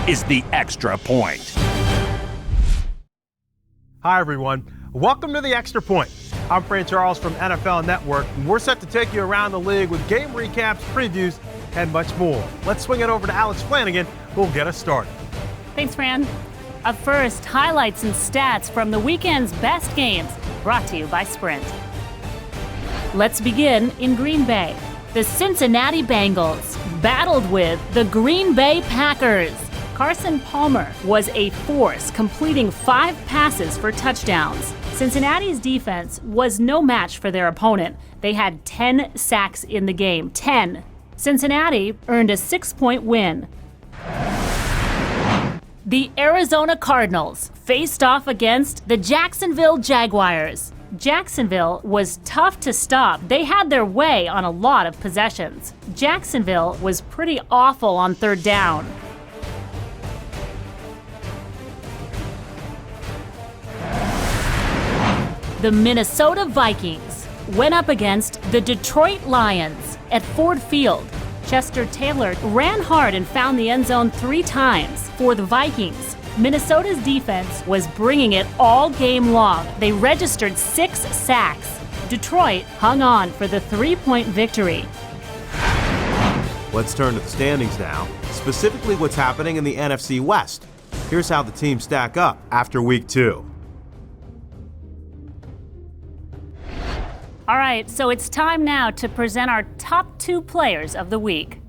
is The Extra Point. Hi, everyone. Welcome to The Extra Point. I'm Fran Charles from NFL Network, and we're set to take you around the league with game recaps, previews, and much more. Let's swing it over to Alex Flanagan, who'll get us started. Thanks, Fran. Up first, highlights and stats from the weekend's best games, brought to you by Sprint. Let's begin in Green Bay. The Cincinnati Bengals battled with the Green Bay Packers. Carson Palmer was a force, completing 5 passes for touchdowns. Cincinnati's defense was no match for their opponent. They had 10 sacks in the game. 10. Cincinnati earned a 6-point win. The Arizona Cardinals faced off against the Jacksonville Jaguars. Jacksonville was tough to stop. They had their way on a lot of possessions. Jacksonville was pretty awful on third down. The Minnesota Vikings went up against the Detroit Lions at Ford Field. Chester Taylor ran hard and found the end zone 3 times for the Vikings. Minnesota's defense was bringing it all game long. They registered 6 sacks. Detroit hung on for the 3-point victory. Let's turn to the standings now, specifically what's happening in the NFC West. Here's how the teams stack up after Week 2. All right, so it's time now to present our top 2 players of the week.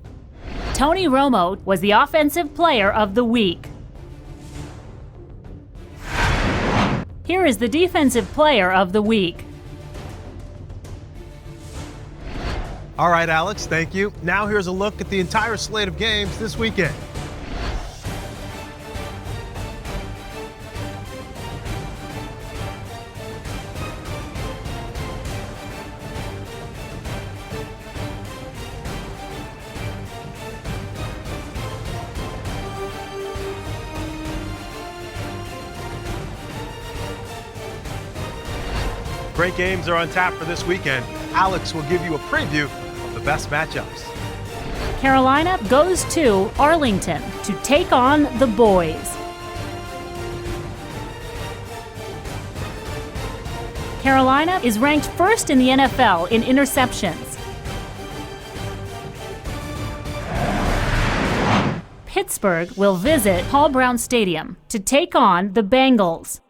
Tony Romo was the Offensive Player of the Week. Here is the Defensive Player of the Week. All right, Alex, thank you. Now here's a look at the entire slate of games this weekend. Great games are on tap for this weekend. Alex will give you a preview of the best matchups. Carolina goes to Arlington to take on the Boys. Carolina is ranked first in the NFL in interceptions. Pittsburgh will visit Paul Brown Stadium to take on the Bengals.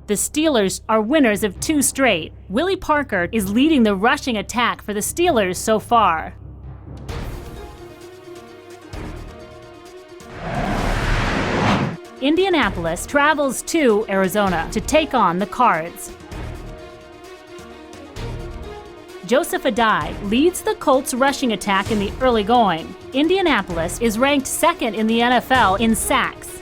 The Steelers are winners of 2 straight. Willie Parker is leading the rushing attack for the Steelers so far. Indianapolis travels to Arizona to take on the Cards. Joseph Adai leads the Colts rushing attack in the early going. Indianapolis is ranked 2nd in the NFL in sacks.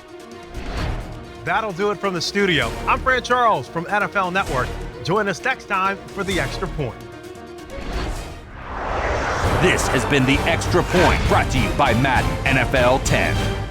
That'll do it from the studio. I'm Fran Charles from NFL Network. Join us next time for The Extra Point. This has been The Extra Point, brought to you by Madden NFL 10.